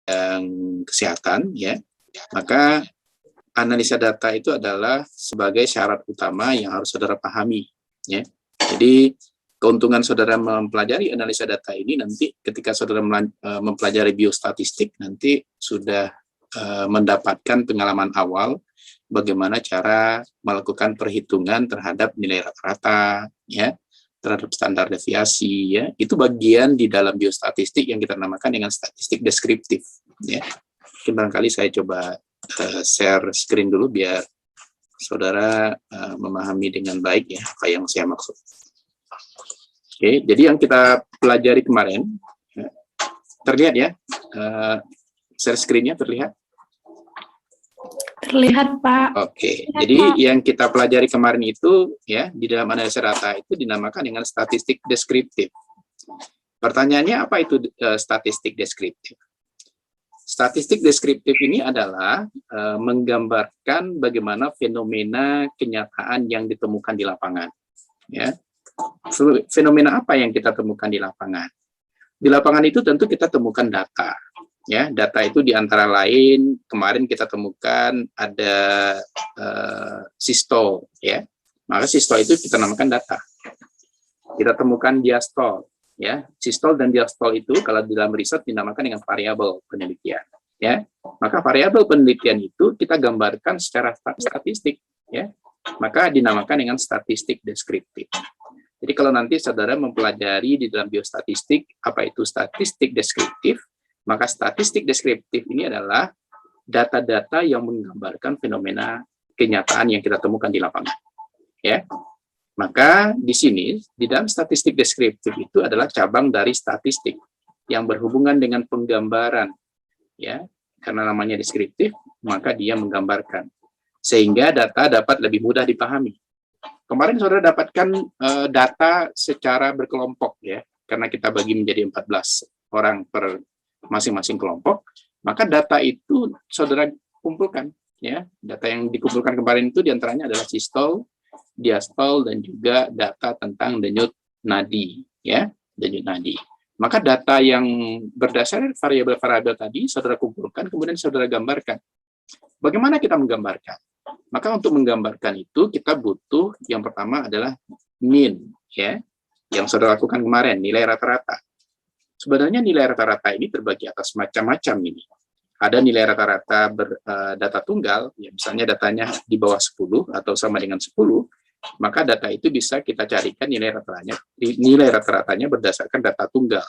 bidang kesehatan, ya, maka analisa data itu adalah sebagai syarat utama yang harus saudara pahami, ya. Jadi keuntungan saudara mempelajari analisa data ini nanti ketika saudara mempelajari biostatistik nanti sudah mendapatkan pengalaman awal bagaimana cara melakukan perhitungan terhadap nilai rata-rata, ya, terhadap standar deviasi, ya. Itu bagian di dalam biostatistik yang kita namakan dengan statistik deskriptif, ya. Mungkin barangkali saya coba share screen dulu biar saudara memahami dengan baik, ya, apa yang saya maksud. Oke, jadi yang kita pelajari kemarin, terlihat ya, share screen-nya terlihat? Terlihat, Pak. Oke, jadi yang kita pelajari kemarin itu, ya, di dalam analisa data itu dinamakan dengan statistik deskriptif. Pertanyaannya apa itu statistik deskriptif? Statistik deskriptif ini adalah menggambarkan bagaimana fenomena kenyataan yang ditemukan di lapangan, ya. Fenomena apa yang kita temukan di lapangan? Di lapangan itu tentu kita temukan data, ya. Data itu diantara lain kemarin kita temukan ada sistol, ya. Maka sistol itu kita namakan data. Kita temukan diastol, ya. Sistol dan diastol itu kalau di dalam riset dinamakan dengan variabel penelitian, ya. Maka variabel penelitian itu kita gambarkan secara statistik, ya. Maka dinamakan dengan statistik deskriptif. Jadi kalau nanti saudara mempelajari di dalam biostatistik apa itu statistik deskriptif, maka statistik deskriptif ini adalah data-data yang menggambarkan fenomena kenyataan yang kita temukan di lapangan, ya. Maka di sini di dalam statistik deskriptif itu adalah cabang dari statistik yang berhubungan dengan penggambaran, ya. Karena namanya deskriptif, maka dia menggambarkan sehingga data dapat lebih mudah dipahami. Kemarin saudara dapatkan data secara berkelompok, ya, karena kita bagi menjadi 14 orang per masing-masing kelompok, maka data itu saudara kumpulkan, ya. Data yang dikumpulkan kemarin itu diantaranya adalah sistol, diastol, dan juga data tentang denyut nadi, ya, denyut nadi. Maka data yang berdasarkan variabel-variabel tadi saudara kumpulkan, kemudian saudara gambarkan. Bagaimana kita menggambarkan? Maka untuk menggambarkan itu kita butuh yang pertama adalah mean, ya, yang saudara lakukan kemarin, nilai rata-rata. Sebenarnya nilai rata-rata ini terbagi atas macam-macam ini. Ada nilai rata-rata data tunggal, ya, misalnya datanya di bawah 10 atau sama dengan 10, maka data itu bisa kita carikan nilai rata-ratanya berdasarkan data tunggal.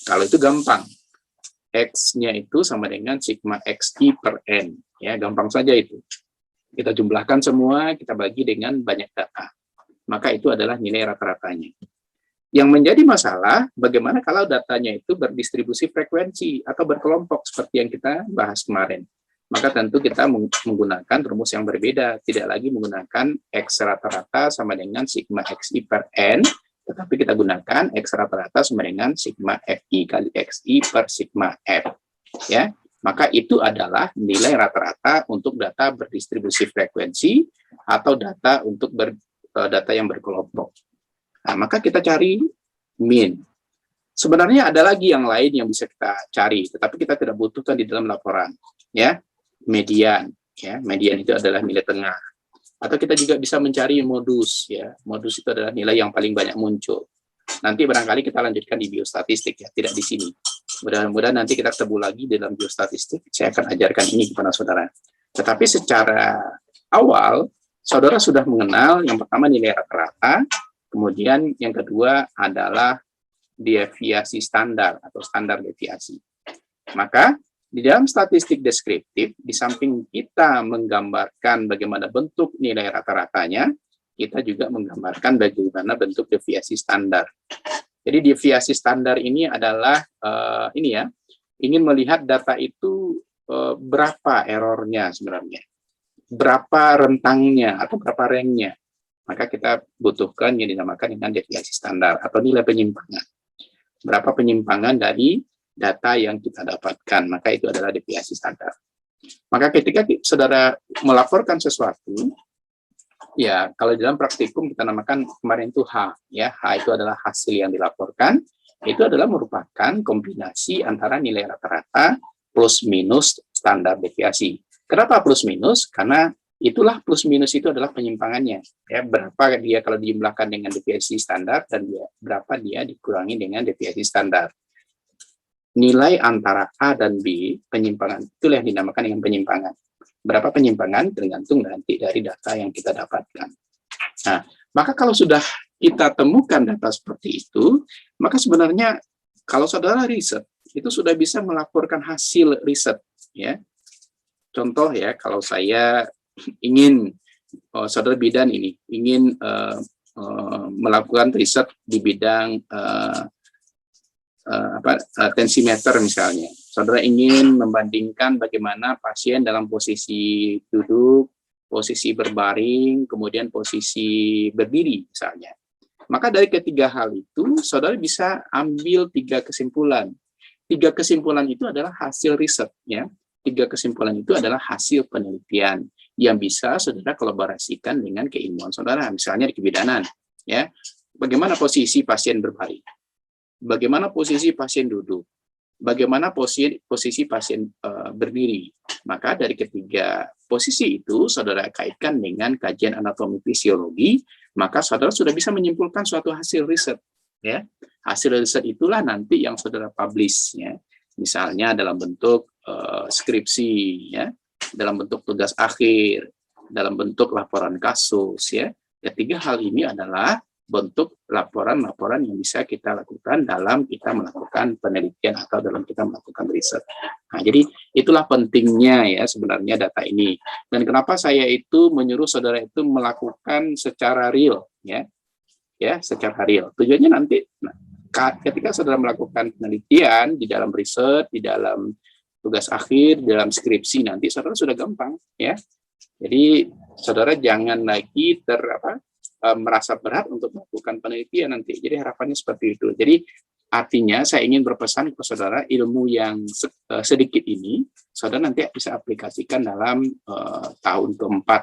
Kalau itu gampang, X-nya itu sama dengan sigma XI per N, ya, gampang saja itu. Kita jumlahkan semua, kita bagi dengan banyak data. Maka itu adalah nilai rata-ratanya. Yang menjadi masalah, bagaimana kalau datanya itu berdistribusi frekuensi atau berkelompok seperti yang kita bahas kemarin. Maka tentu kita menggunakan rumus yang berbeda, tidak lagi menggunakan X rata-rata sama dengan sigma XI per N, tetapi kita gunakan X rata-rata sama dengan sigma FI kali XI per sigma F. Ya. Maka itu adalah nilai rata-rata untuk data berdistribusi frekuensi atau data untuk data yang berkelompok. Nah, maka kita cari mean. Sebenarnya ada lagi yang lain yang bisa kita cari, tetapi kita tidak butuhkan di dalam laporan, ya. Median, ya. Median itu adalah nilai tengah. Atau kita juga bisa mencari modus, ya. Modus itu adalah nilai yang paling banyak muncul. Nanti barangkali kita lanjutkan di biostatistik, ya, tidak di sini. Mudah-mudahan nanti kita ketemu lagi dalam biostatistik, saya akan ajarkan ini kepada saudara. Tetapi secara awal, saudara sudah mengenal yang pertama nilai rata-rata, kemudian yang kedua adalah deviasi standar atau standar deviasi. Maka di dalam statistik deskriptif, di samping kita menggambarkan bagaimana bentuk nilai rata-ratanya, kita juga menggambarkan bagaimana bentuk deviasi standar. Jadi deviasi standar ini adalah ini, ya, ingin melihat data itu berapa errornya sebenarnya, berapa rentangnya atau berapa ranknya. Maka kita butuhkan yang dinamakan dengan deviasi standar atau nilai penyimpangan. Berapa penyimpangan dari data yang kita dapatkan, maka itu adalah deviasi standar. Maka ketika saudara melaporkan sesuatu, ya, kalau dalam praktikum kita namakan kemarin itu H, ya. H itu adalah hasil yang dilaporkan. Itu adalah merupakan kombinasi antara nilai rata-rata plus minus standar deviasi. Kenapa plus minus? Karena itulah plus minus itu adalah penyimpangannya. Ya, berapa dia kalau dijumlahkan dengan deviasi standar dan berapa dia dikurangi dengan deviasi standar. Nilai antara A dan B, penyimpangan, itulah yang dinamakan dengan penyimpangan. Berapa penyimpangan tergantung nanti dari data yang kita dapatkan. Nah, maka kalau sudah kita temukan data seperti itu, maka sebenarnya kalau saudara riset, itu sudah bisa melaporkan hasil riset. Ya. Contoh ya, kalau saya ingin, saudara bidan ini, ingin melakukan riset di bidang tensimeter misalnya. Saudara ingin membandingkan bagaimana pasien dalam posisi duduk, posisi berbaring, kemudian posisi berdiri misalnya. Maka dari ketiga hal itu, saudara bisa ambil 3 kesimpulan. 3 kesimpulan itu adalah hasil riset, ya. 3 kesimpulan itu adalah hasil penelitian yang bisa saudara kolaborasikan dengan keilmuan saudara, misalnya di kebidanan, ya. Bagaimana posisi pasien berbaring? Bagaimana posisi pasien duduk? Bagaimana posisi pasien berdiri? Maka dari ketiga posisi itu, saudara kaitkan dengan kajian anatomi fisiologi, maka saudara sudah bisa menyimpulkan suatu hasil riset. Ya, hasil riset itulah nanti yang saudara publish, ya. Misalnya dalam bentuk skripsi, ya, dalam bentuk tugas akhir, dalam bentuk laporan kasus, ya. Ketiga hal ini adalah bentuk laporan-laporan yang bisa kita lakukan dalam kita melakukan penelitian atau dalam kita melakukan riset. Nah, jadi itulah pentingnya ya sebenarnya data ini. Dan kenapa saya itu menyuruh saudara itu melakukan secara real, ya, secara real. Tujuannya nanti, ketika saudara melakukan penelitian di dalam riset, di dalam tugas akhir, di dalam skripsi nanti saudara sudah gampang, ya. Jadi saudara jangan lagi merasa berat untuk melakukan penelitian nanti. Jadi harapannya seperti itu. Jadi artinya saya ingin berpesan ke saudara, ilmu yang sedikit ini, saudara nanti bisa aplikasikan dalam tahun keempat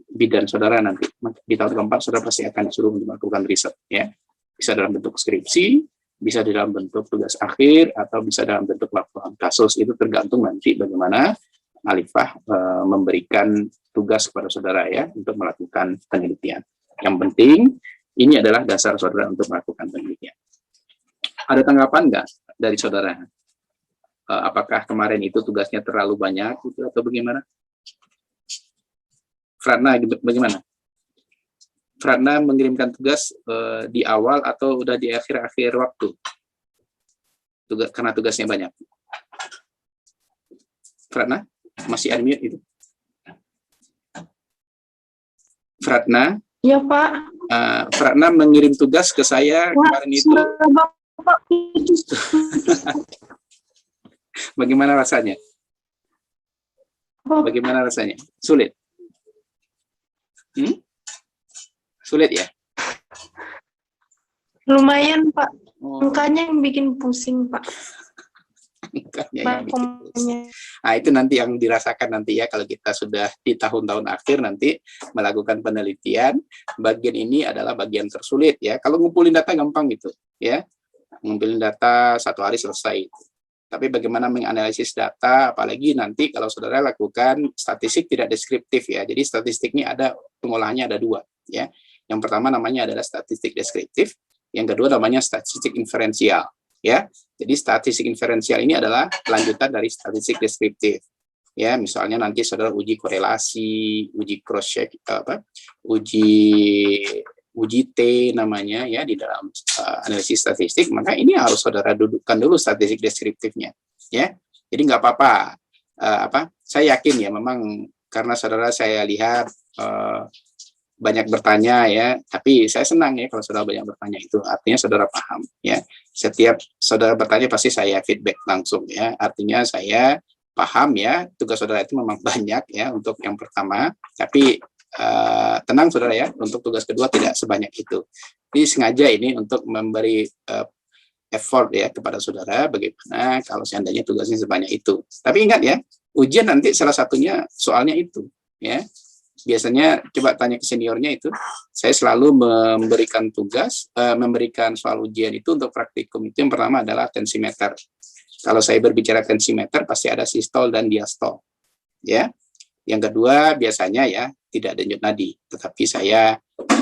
bidan saudara nanti. Di tahun keempat saudara pasti akan disuruh untuk melakukan riset. Ya. Bisa dalam bentuk skripsi, bisa dalam bentuk tugas akhir, atau bisa dalam bentuk laporan kasus. Itu tergantung nanti bagaimana Alifah memberikan tugas kepada saudara ya untuk melakukan penelitian. Yang penting ini adalah dasar saudara untuk melakukan penelitian. Ada tanggapan nggak dari saudara? Apakah kemarin itu tugasnya terlalu banyak atau bagaimana? Fratna bagaimana? Fratna mengirimkan tugas di awal atau udah di akhir-akhir waktu? Karena tugasnya banyak. Fratna? Masih unmute itu? Fratna? Ya, Pak. Fratna mengirim tugas ke saya kemarin itu. Bagaimana rasanya? Bagaimana rasanya? Sulit? Sulit ya? Lumayan, Pak. Angkanya yang bikin pusing, Pak. Nah, itu nanti yang dirasakan nanti ya kalau kita sudah di tahun-tahun akhir nanti melakukan penelitian. Bagian ini adalah bagian tersulit ya. Kalau ngumpulin data gampang gitu ya, ngumpulin data 1 hari selesai. Tapi bagaimana menganalisis data, apalagi nanti kalau saudara lakukan statistik tidak deskriptif ya. Jadi statistiknya ada pengolahannya ada 2 ya. Yang pertama namanya adalah statistik deskriptif, yang kedua namanya statistik inferensial. Ya, jadi statistik inferensial ini adalah lanjutan dari statistik deskriptif. Ya, misalnya nanti saudara uji korelasi, uji cross check, uji T namanya ya di dalam analisis statistik. Maka ini harus saudara dudukkan dulu statistik deskriptifnya. Ya, jadi nggak apa-apa. Saya yakin ya, memang karena saudara saya lihat banyak bertanya ya, tapi saya senang ya kalau saudara banyak bertanya, itu artinya saudara paham ya. Setiap saudara bertanya pasti saya feedback langsung ya, artinya saya paham ya, tugas saudara itu memang banyak ya untuk yang pertama, tapi tenang saudara ya, untuk tugas kedua tidak sebanyak itu. Jadi sengaja ini untuk memberi effort ya kepada saudara, bagaimana kalau seandainya tugasnya sebanyak itu. Tapi ingat ya, ujian nanti salah satunya soalnya itu ya. Biasanya coba tanya ke seniornya itu, saya selalu memberikan tugas, memberikan soal ujian itu untuk praktikum itu yang pertama adalah tensimeter. Kalau saya berbicara tensimeter pasti ada sistol dan diastol. Ya. Yang kedua biasanya ya tidak denyut nadi, tetapi saya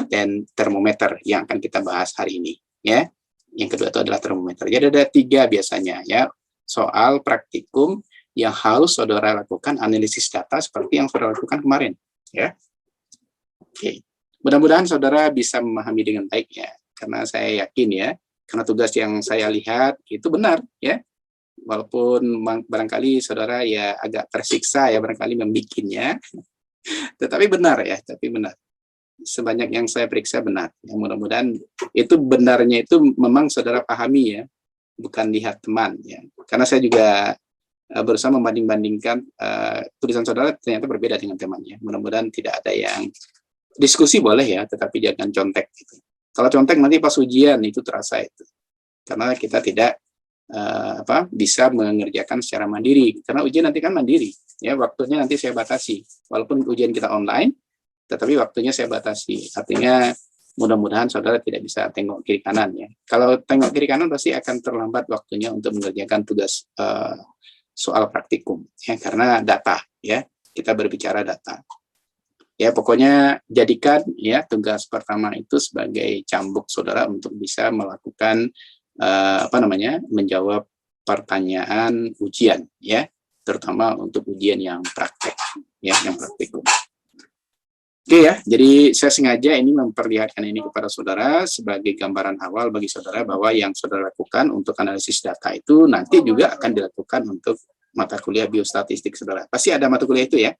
dan termometer yang akan kita bahas hari ini. Ya. Yang kedua itu adalah termometer. Jadi ada 3 biasanya ya soal praktikum yang harus saudara lakukan analisis data seperti yang saudara lakukan kemarin. Ya. Oke. Mudah-mudahan saudara bisa memahami dengan baik ya, karena saya yakin ya, karena tugas yang saya lihat itu benar ya. Walaupun barangkali saudara ya agak tersiksa ya barangkali membikinnya, tetapi benar ya, tapi benar. Sebanyak yang saya periksa benar. Ya, mudah-mudahan itu benarnya itu memang saudara pahami ya, bukan lihat teman ya. Karena saya juga berusaha membanding-bandingkan tulisan saudara ternyata berbeda dengan temannya. Mudah-mudahan tidak ada yang diskusi boleh ya, tetapi jangan contek gitu. Kalau contek nanti pas ujian itu terasa itu. Karena kita tidak bisa mengerjakan secara mandiri karena ujian nanti kan mandiri ya, waktunya nanti saya batasi walaupun ujian kita online tetapi waktunya saya batasi, artinya mudah-mudahan saudara tidak bisa tengok kiri kanan ya. Kalau tengok kiri kanan pasti akan terlambat waktunya untuk mengerjakan tugas soal praktikum ya, karena data ya, kita berbicara data ya. Pokoknya jadikan ya tugas pertama itu sebagai cambuk saudara untuk bisa melakukan menjawab pertanyaan ujian ya, terutama untuk ujian yang praktek ya, yang praktikum. Oke ya, jadi saya sengaja ini memperlihatkan ini kepada saudara sebagai gambaran awal bagi saudara bahwa yang saudara lakukan untuk analisis data itu nanti juga akan dilakukan untuk mata kuliah biostatistik saudara. Pasti ada mata kuliah itu ya.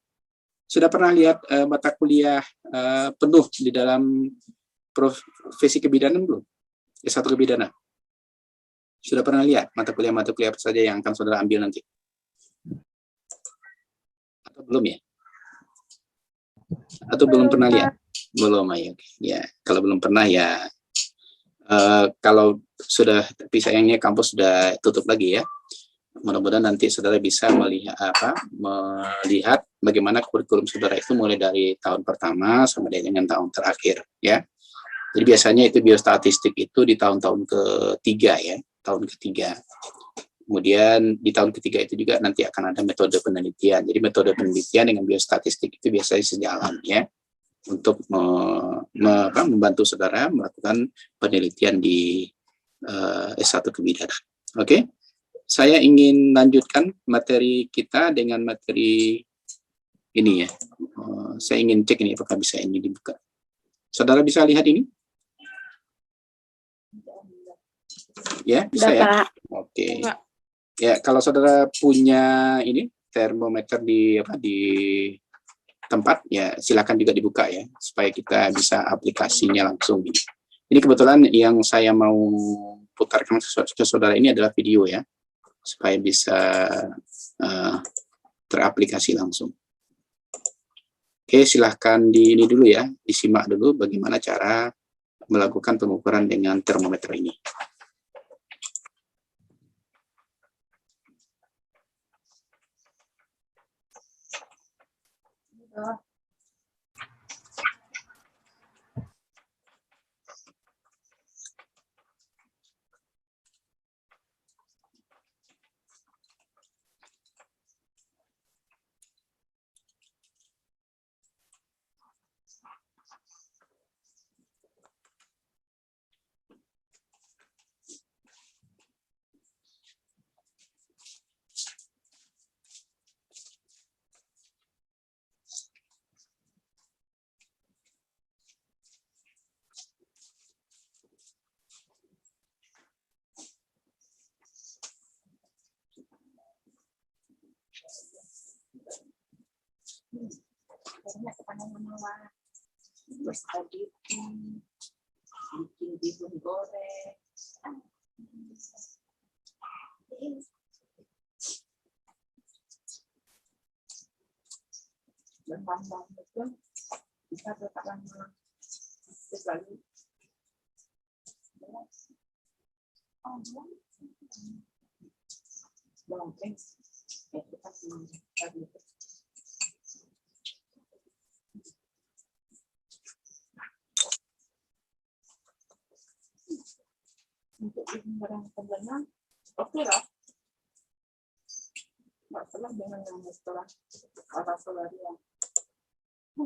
Sudah pernah lihat mata kuliah penuh di dalam profesi kebidanan belum? S1 kebidanan. Sudah pernah lihat mata kuliah apa saja yang akan saudara ambil nanti? Atau belum ya? Atau belum pernah lihat? Belum ya. Ya, kalau belum pernah ya, kalau sudah, tapi sayangnya kampus sudah tutup lagi ya. Mudah-mudahan nanti saudara bisa melihat bagaimana kurikulum saudara itu mulai dari tahun pertama sampai dengan tahun terakhir ya. Jadi biasanya itu biostatistik itu di tahun-tahun ketiga ya. Tahun ketiga. Kemudian di tahun ketiga itu juga nanti akan ada metode penelitian. Jadi metode penelitian dengan biostatistik itu biasanya sejalan ya, untuk membantu saudara melakukan penelitian di S1 kebidanan. Oke, saya ingin lanjutkan materi kita dengan materi ini ya. Saya ingin cek ini apakah bisa ini dibuka. Saudara bisa lihat ini? Ya, bisa ya. Oke. Ya, kalau saudara punya ini termometer di tempat ya, silakan juga dibuka ya supaya kita bisa aplikasinya langsung. Ini kebetulan yang saya mau putarkan ke saudara ini adalah video ya, supaya bisa teraplikasi langsung. Oke, silahkan ini dulu ya, disimak dulu bagaimana cara melakukan pengukuran dengan termometer ini. Terus tadi bikin bihun goreng. Dan tambah itu bisa bertahan sekali. Lonceng, itu pasti tadi. Untuk barang pembelian, oke lah. nggak pernah dengan yang setelah apa solarium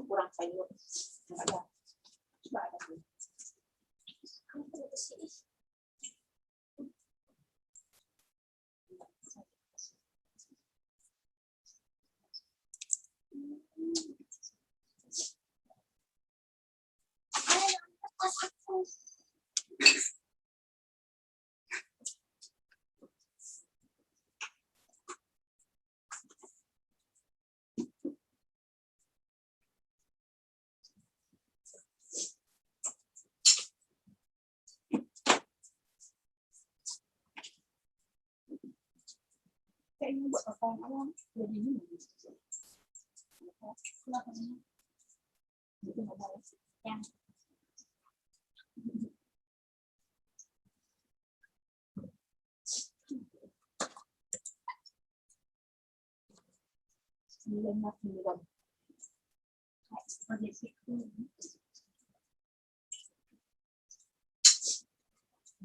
kurang sayur nggak ada. Coba ada nih. Kayaknya buat orang-orang jadi ini. Kenapa ini? Jadi nggak ada yang sembilan. Seperti itu.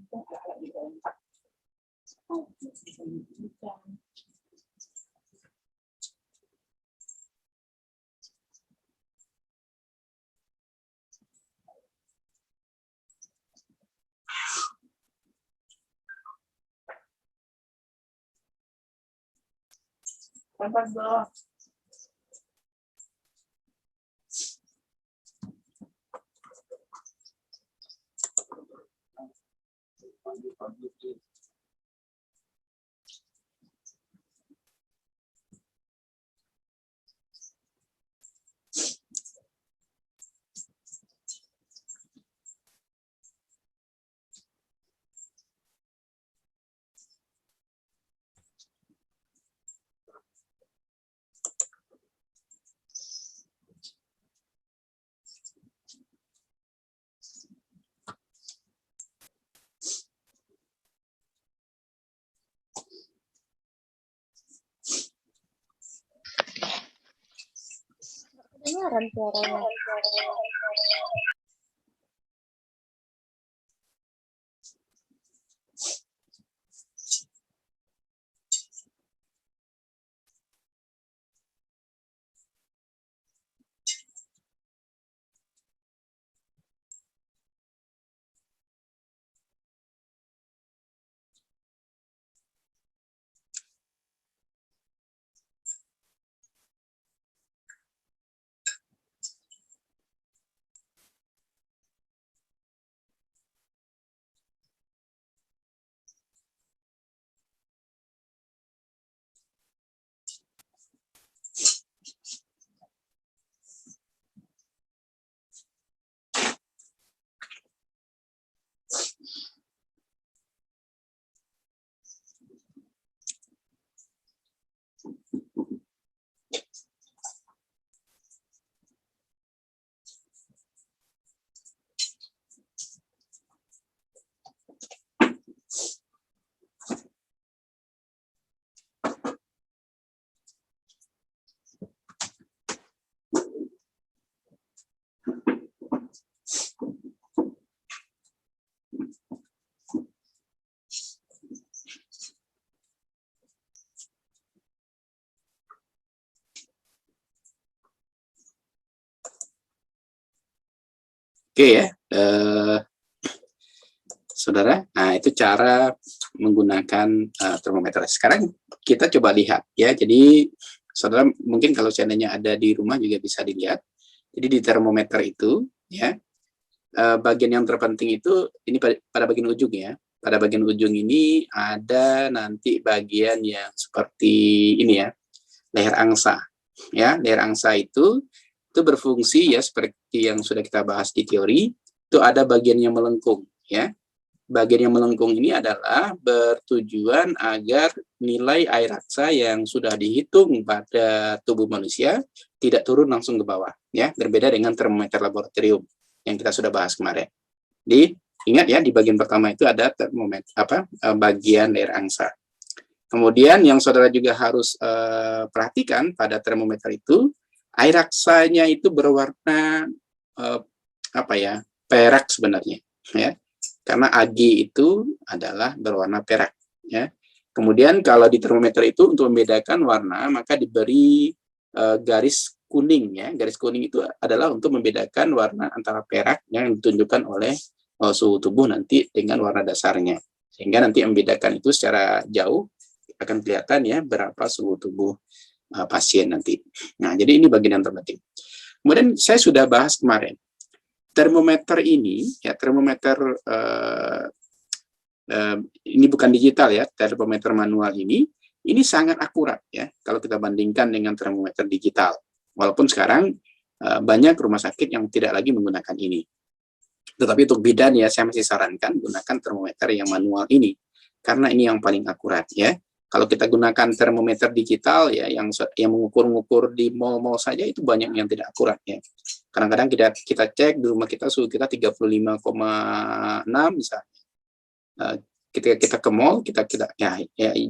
Itu agak di dalam Pak. Oh, bukan. Tempat bawah. Kedengaran suaranya. Oke ya, saudara. Nah, itu cara menggunakan termometer. Sekarang kita coba lihat ya. Jadi saudara mungkin kalau seandainya ada di rumah juga bisa dilihat. Jadi di termometer itu ya, bagian yang terpenting itu ini pada bagian ujung ya. Pada bagian ujung ini ada nanti bagian yang seperti ini ya, leher angsa. Ya, leher angsa itu berfungsi ya seperti yang sudah kita bahas di teori. Itu ada bagian yang melengkung ya. Bagian yang melengkung ini adalah bertujuan agar nilai air raksa yang sudah dihitung pada tubuh manusia tidak turun langsung ke bawah ya, berbeda dengan termometer laboratorium yang kita sudah bahas kemarin. Ingat ya, di bagian pertama itu ada termometer bagian leher angsa. Kemudian yang saudara juga harus perhatikan pada termometer itu, air raksanya itu berwarna perak sebenarnya ya. Karena Ag itu adalah berwarna perak ya. Kemudian kalau di termometer itu untuk membedakan warna maka diberi garis kuning ya. Garis kuning itu adalah untuk membedakan warna antara perak yang ditunjukkan oleh suhu tubuh nanti dengan warna dasarnya. Sehingga nanti membedakan itu secara jauh akan kelihatan ya berapa suhu tubuh pasien nanti. Nah, jadi ini bagian yang terpenting. Kemudian saya sudah bahas kemarin. Termometer ini ya termometer ini bukan digital ya, termometer manual ini sangat akurat ya kalau kita bandingkan dengan termometer digital. Walaupun sekarang banyak rumah sakit yang tidak lagi menggunakan ini. Tetapi untuk bidan ya saya masih sarankan gunakan termometer yang manual ini karena ini yang paling akurat ya. Kalau kita gunakan termometer digital ya yang mengukur-ngukur di mall-mall saja itu banyak yang tidak akurat ya. Kadang-kadang kita cek di rumah kita suhu kita 35,6 misalnya. Ketika kita ke mall kita ya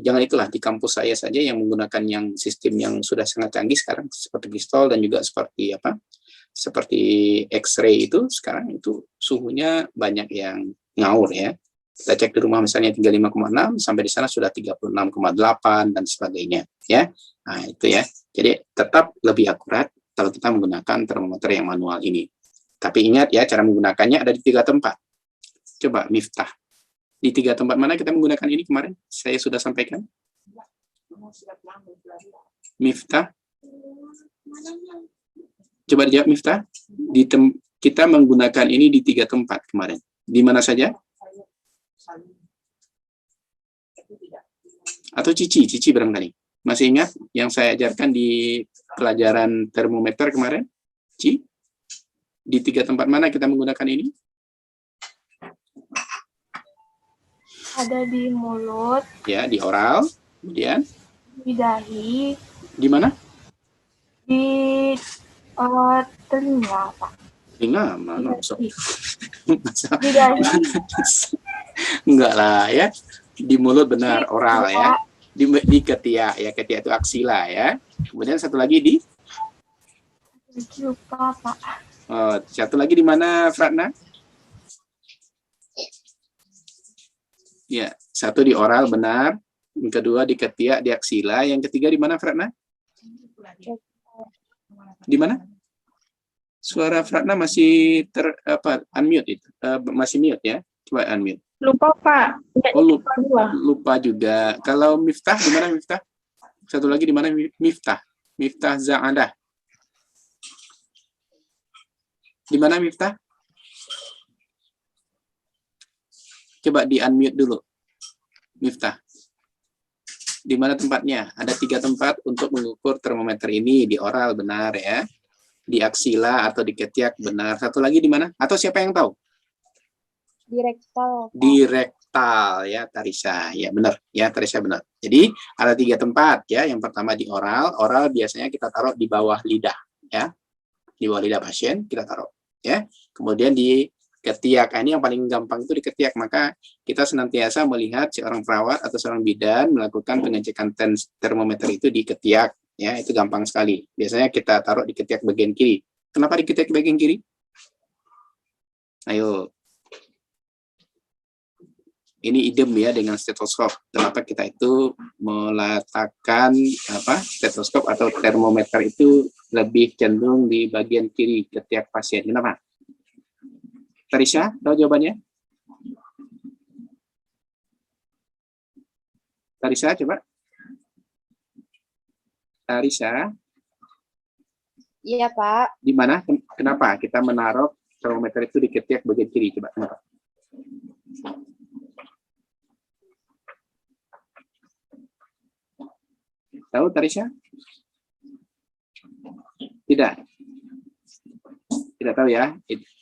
jangan itulah di kampus saya saja yang menggunakan yang sistem yang sudah sangat canggih sekarang seperti pistol dan juga seperti X-ray itu sekarang itu suhunya banyak yang ngawur ya. Kita cek di rumah misalnya 35,6 sampai di sana sudah 36,8 dan sebagainya ya. Nah, itu ya. Jadi tetap lebih akurat kalau kita menggunakan termometer yang manual ini. Tapi ingat ya cara menggunakannya ada di 3 tempat. Coba Miftah. Di 3 tempat mana kita menggunakan ini kemarin? Saya sudah sampaikan. Miftah. Coba dijawab Miftah. Kita menggunakan ini di 3 tempat kemarin. Di mana saja? Atau Cici barangkali. Masih ingat yang saya ajarkan di pelajaran termometer kemarin? Ci? Di 3 tempat mana kita menggunakan ini? Ada di mulut, Ya, di oral. Kemudian? di dahi, Di mana? di telinga, Pak. Telinga mana? Di dahi. Enggak lah ya. Di mulut benar, oral ya. Di ketiak ya, ketiak itu aksila ya. Kemudian satu lagi di? Lupa, Pak. Oh, satu lagi di mana, Fratna? Ya, satu di oral benar. Yang kedua di ketiak, di aksila. Yang ketiga di mana, Fratna? Di mana? Suara Fratna masih unmute itu. Masih mute ya. Coba unmute. Lupa, Pak. Oh, lupa juga. Kalau Miftah, di mana Miftah? Satu lagi di mana Miftah? Miftah Za'adah. Di mana Miftah? Coba di-unmute dulu. Miftah. Di mana tempatnya? Ada 3 tempat untuk mengukur termometer ini. Di oral, benar ya. Di aksila atau di ketiak, benar. Satu lagi di mana? Atau siapa yang tahu? Di rektal. Di rektal ya Tarisa ya benar ya Tarisa benar. Jadi ada 3 tempat ya. Yang pertama di oral. Oral biasanya kita taruh di bawah lidah ya, di bawah lidah pasien kita taruh ya. Kemudian di ketiak, ini yang paling gampang itu di ketiak. Maka kita senantiasa melihat seorang perawat atau seorang bidan melakukan pengecekan termometer itu di ketiak ya. Itu gampang sekali. Biasanya kita taruh di ketiak bagian kiri. Kenapa di ketiak bagian kiri? Ayo. Ini idem ya dengan stetoskop. Kenapa kita itu meletakkan stetoskop atau termometer itu lebih cenderung di bagian kiri ketiak pasien. Kenapa? Tarisha, tahu jawabannya? Tarisha, coba. Tarisha. Iya, Pak. Di mana? Kenapa kita menaruh termometer itu di ketiak bagian kiri? Coba, kenapa? Tahu Tarisha? Tidak. Tidak tahu ya.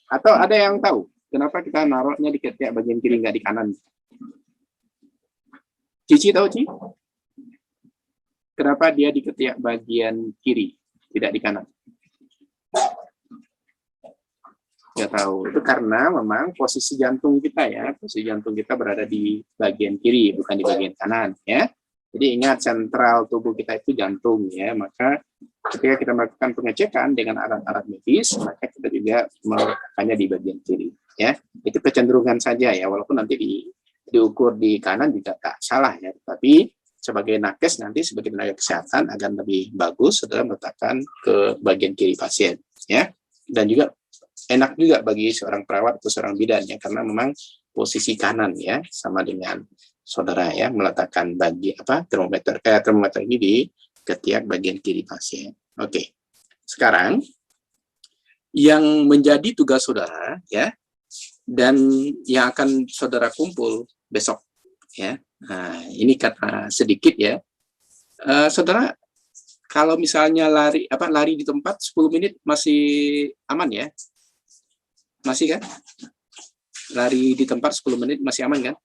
Atau ada yang tahu kenapa kita naruhnya di ketiak bagian kiri nggak di kanan? Cici tahu Ci? Kenapa dia di ketiak bagian kiri, tidak di kanan? Nggak tahu. Itu karena memang posisi jantung kita ya, posisi jantung kita berada di bagian kiri, bukan di bagian kanan ya. Jadi ingat sentral tubuh kita itu jantung ya, maka ketika kita melakukan pengecekan dengan alat-alat medis, maka kita juga melakukannya di bagian kiri ya. Itu kecenderungan saja ya, walaupun nanti di diukur di kanan juga tak salah ya. Tapi sebagai nakes nanti sebagai tenaga kesehatan akan lebih bagus saudara meletakkan ke bagian kiri pasien ya. Dan juga enak juga bagi seorang perawat atau seorang bidan ya, karena memang posisi kanan ya sama dengan saudara ya, meletakkan termometer ini di ketiak bagian kiri pasien. Oke. Sekarang yang menjadi tugas saudara ya, dan yang akan saudara kumpul besok ya. Nah, ini kata sedikit ya. Saudara kalau misalnya lari di tempat 10 menit masih aman ya? Masih kan? Lari di tempat 10 menit masih aman kan?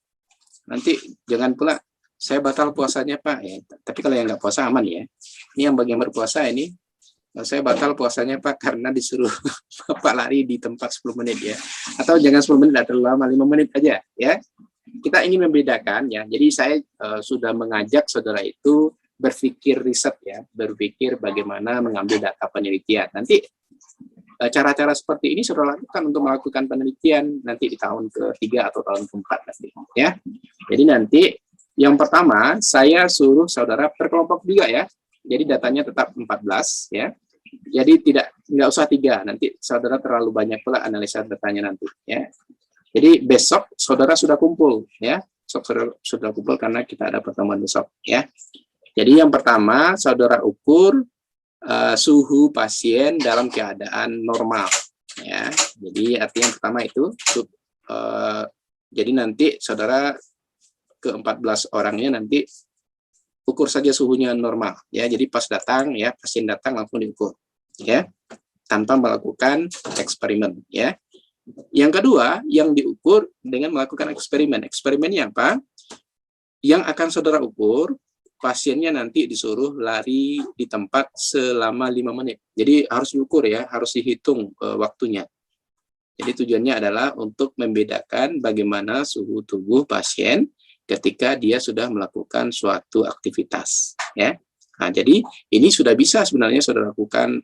Nanti jangan pula saya batal puasanya Pak ya. Tapi kalau yang nggak puasa aman ya. Ini yang bagian berpuasa ini saya batal puasanya Pak karena disuruh Bapak lari di tempat 10 menit ya. Atau jangan 10 menit, terlalu lama, 5 menit aja ya. Kita ingin membedakan ya. Jadi saya sudah mengajak saudara itu berpikir riset ya, berpikir bagaimana mengambil data penelitian. Nanti cara-cara seperti ini saudara lakukan untuk melakukan penelitian nanti di tahun ke-3 atau tahun ke-4 nanti ya. Jadi nanti yang pertama saya suruh saudara berkelompok juga ya. Jadi datanya tetap 14 ya. Jadi nggak usah 3, nanti saudara terlalu banyak pula analisa datanya nanti ya. Jadi besok saudara sudah kumpul ya. Saudara sudah kumpul karena kita ada pertemuan besok ya. Jadi yang pertama saudara ukur suhu pasien dalam keadaan normal ya. Jadi artinya yang pertama itu jadi nanti saudara ke-14 orangnya nanti ukur saja suhunya normal ya. Jadi pas datang ya, pasien datang langsung diukur ya, tanpa melakukan eksperimen ya. Yang kedua yang diukur dengan melakukan eksperimen. Eksperimennya apa? Yang akan saudara ukur, pasiennya nanti disuruh lari di tempat selama 5 menit. Jadi harus diukur ya, harus dihitung waktunya. Jadi tujuannya adalah untuk membedakan bagaimana suhu tubuh pasien ketika dia sudah melakukan suatu aktivitas ya. Nah, jadi ini sudah bisa sebenarnya saudara lakukan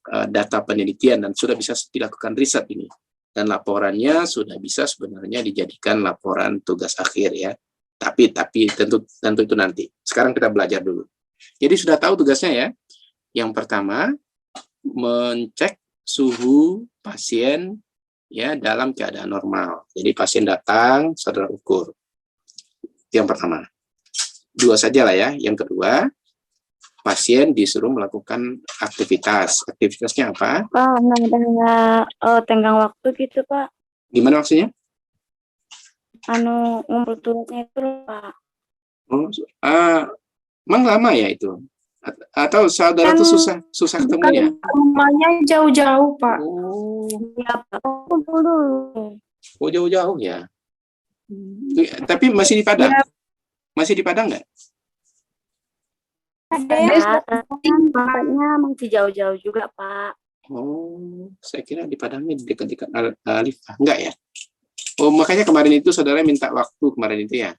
data penelitian dan sudah bisa dilakukan riset ini, dan laporannya sudah bisa sebenarnya dijadikan laporan tugas akhir ya. Tapi tentu itu nanti. Sekarang kita belajar dulu. Jadi sudah tahu tugasnya ya. Yang pertama mencek suhu pasien ya dalam keadaan normal. Jadi pasien datang, saudara ukur. Yang pertama. 2 saja lah ya. Yang kedua, pasien disuruh melakukan aktivitas. Aktivitasnya apa? Pak, tenggang waktu gitu, Pak. Gimana maksudnya? Ngumpul turutnya itu, Pak. Emang lama ya itu? Atau saudara tuh susah ketemunya? Rumahnya jauh-jauh, Pak. Oh, Ya, Pak. Kumpul dulu. jauh-jauh ya. Tapi masih di Padang? Ya. Masih di Padang nggak? Ada ya, tapi tempatnya masih jauh-jauh juga, Pak. Oh, saya kira di Padangnya di dekat-dekat Alifah. Enggak ya? Oh, makanya kemarin itu saudara minta waktu kemarin itu ya?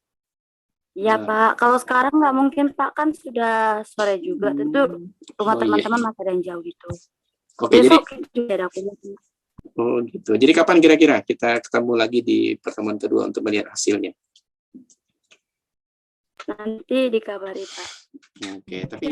Iya, Pak. Kalau sekarang nggak mungkin, Pak. Kan sudah sore juga. Tentu rumah teman-teman masih ada yang jauh gitu. Oke, Besok juga ada aku. oh gitu. Jadi kapan kira-kira kita ketemu lagi di pertemuan kedua untuk melihat hasilnya? Nanti dikabari, Pak. Oke, tapi